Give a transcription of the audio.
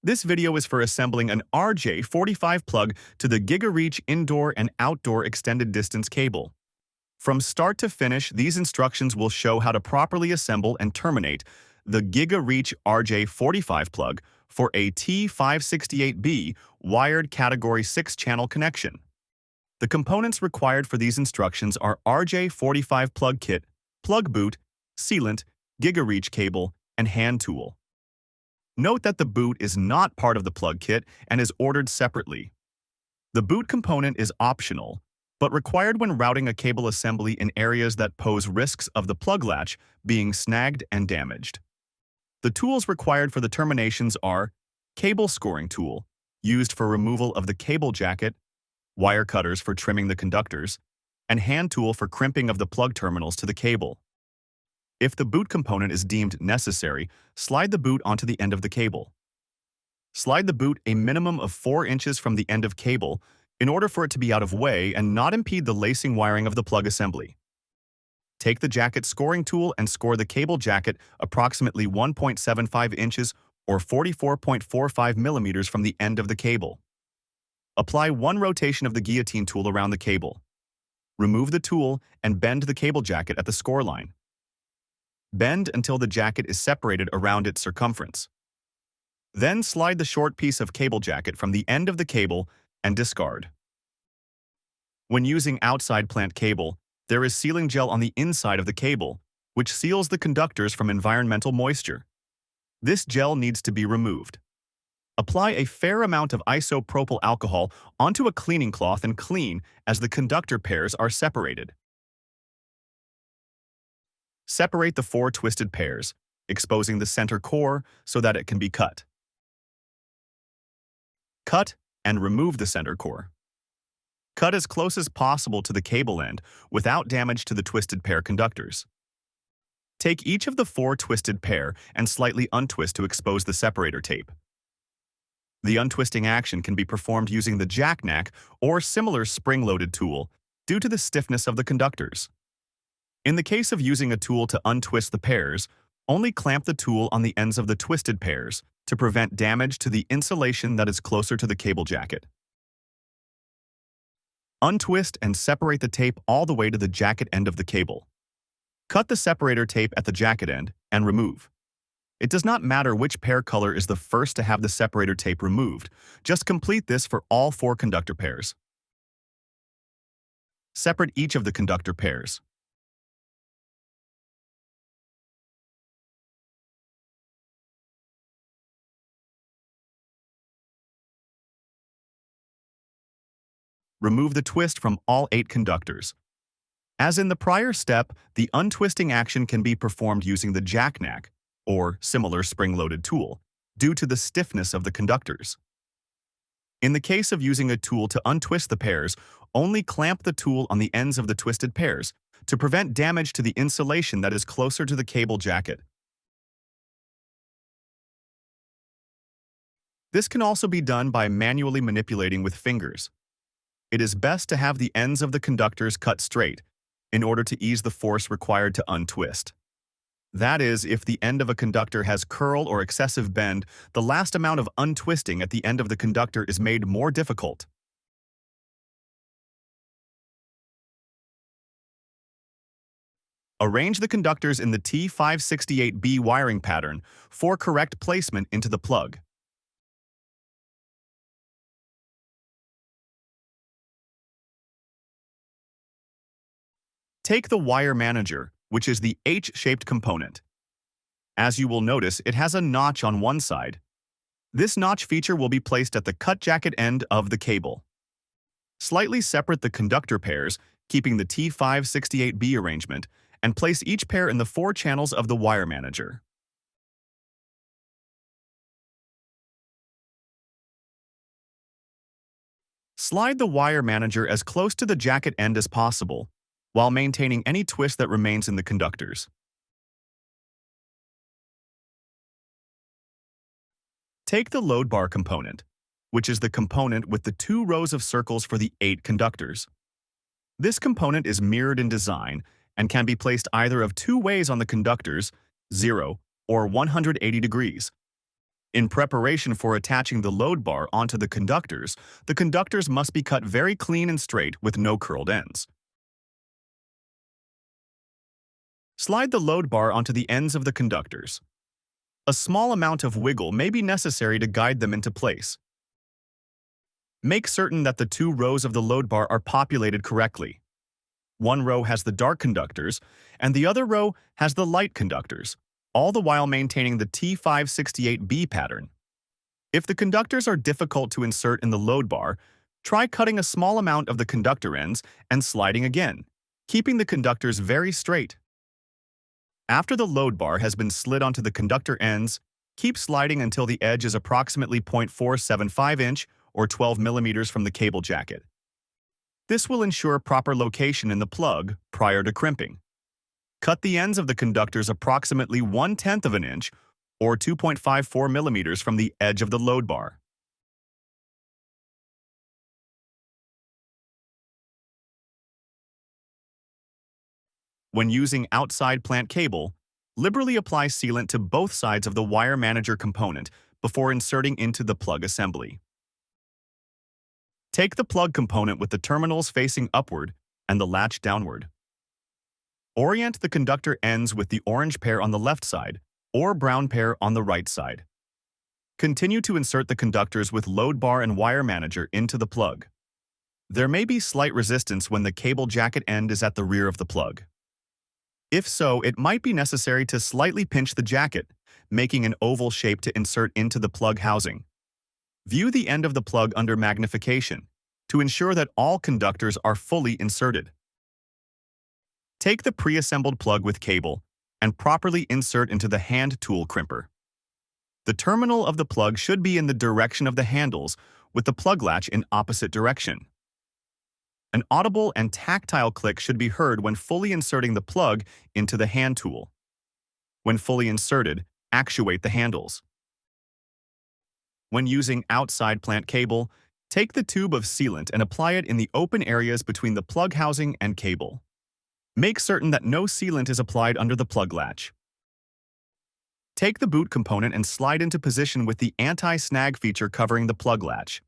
This video is for assembling an RJ45 plug to the GigaREACH indoor and outdoor extended distance cable. From start to finish, these instructions will show how to properly assemble and terminate the GigaREACH RJ45 plug for a T568B wired Category 6 channel connection. The components required for these instructions are RJ45 plug kit, plug boot, sealant, GigaREACH cable, and hand tool. Note that the boot is not part of the plug kit and is ordered separately. The boot component is optional, but required when routing a cable assembly in areas that pose risks of the plug latch being snagged and damaged. The tools required for the terminations are cable scoring tool, used for removal of the cable jacket, wire cutters for trimming the conductors, and hand tool for crimping of the plug terminals to the cable. If the boot component is deemed necessary, slide the boot onto the end of the cable. Slide the boot a minimum of 4 inches from the end of cable in order for it to be out of way and not impede the lacing wiring of the plug assembly. Take the jacket scoring tool and score the cable jacket approximately 1.75 inches or 44.45 millimeters from the end of the cable. Apply 1 rotation of the guillotine tool around the cable. Remove the tool and bend the cable jacket at the score line. Bend until the jacket is separated around its circumference. Then slide the short piece of cable jacket from the end of the cable and discard. When using outside plant cable, there is sealing gel on the inside of the cable, which seals the conductors from environmental moisture. This gel needs to be removed. Apply a fair amount of isopropyl alcohol onto a cleaning cloth and clean as the conductor pairs are separated. Separate the 4 twisted pairs, exposing the center core so that it can be cut. Cut and remove the center core. Cut as close as possible to the cable end without damage to the twisted pair conductors. Take each of the 4 twisted pair and slightly untwist to expose the separator tape. The untwisting action can be performed using the jackknack or similar spring-loaded tool due to the stiffness of the conductors. In the case of using a tool to untwist the pairs, only clamp the tool on the ends of the twisted pairs to prevent damage to the insulation that is closer to the cable jacket. Untwist and separate the tape all the way to the jacket end of the cable. Cut the separator tape at the jacket end and remove. It does not matter which pair color is the first to have the separator tape removed. Just complete this for all 4 conductor pairs. Separate each of the conductor pairs. Remove the twist from all 8 conductors. As in the prior step, the untwisting action can be performed using the jackknack, or similar spring-loaded tool, due to the stiffness of the conductors. In the case of using a tool to untwist the pairs, only clamp the tool on the ends of the twisted pairs to prevent damage to the insulation that is closer to the cable jacket. This can also be done by manually manipulating with fingers. It is best to have the ends of the conductors cut straight in order to ease the force required to untwist. That is, if the end of a conductor has curl or excessive bend, the last amount of untwisting at the end of the conductor is made more difficult. Arrange the conductors in the T568B wiring pattern for correct placement into the plug. Take the wire manager, which is the H-shaped component. As you will notice, it has a notch on one side. This notch feature will be placed at the cut jacket end of the cable. Slightly separate the conductor pairs, keeping the T568B arrangement, and place each pair in the 4 channels of the wire manager. Slide the wire manager as close to the jacket end as possible, while maintaining any twist that remains in the conductors. Take the load bar component, which is the component with the 2 rows of circles for the 8 conductors. This component is mirrored in design and can be placed either of 2 ways on the conductors, 0 or 180 degrees. In preparation for attaching the load bar onto the conductors must be cut very clean and straight with no curled ends. Slide the load bar onto the ends of the conductors. A small amount of wiggle may be necessary to guide them into place. Make certain that the 2 rows of the load bar are populated correctly. One row has the dark conductors, and the other row has the light conductors, all the while maintaining the T568B pattern. If the conductors are difficult to insert in the load bar, try cutting a small amount of the conductor ends and sliding again, keeping the conductors very straight. After the load bar has been slid onto the conductor ends, keep sliding until the edge is approximately 0.475 inch or 12 millimeters from the cable jacket. This will ensure proper location in the plug prior to crimping. Cut the ends of the conductors approximately 1/10 of an inch or 2.54 millimeters from the edge of the load bar. When using outside plant cable, liberally apply sealant to both sides of the wire manager component before inserting into the plug assembly. Take the plug component with the terminals facing upward and the latch downward. Orient the conductor ends with the orange pair on the left side or brown pair on the right side. Continue to insert the conductors with load bar and wire manager into the plug. There may be slight resistance when the cable jacket end is at the rear of the plug. If so, it might be necessary to slightly pinch the jacket, making an oval shape to insert into the plug housing. View the end of the plug under magnification to ensure that all conductors are fully inserted. Take the pre-assembled plug with cable and properly insert into the hand tool crimper. The terminal of the plug should be in the direction of the handles, with the plug latch in opposite direction. An audible and tactile click should be heard when fully inserting the plug into the hand tool. When fully inserted, actuate the handles. When using outside plant cable, take the tube of sealant and apply it in the open areas between the plug housing and cable. Make certain that no sealant is applied under the plug latch. Take the boot component and slide into position with the anti-snag feature covering the plug latch.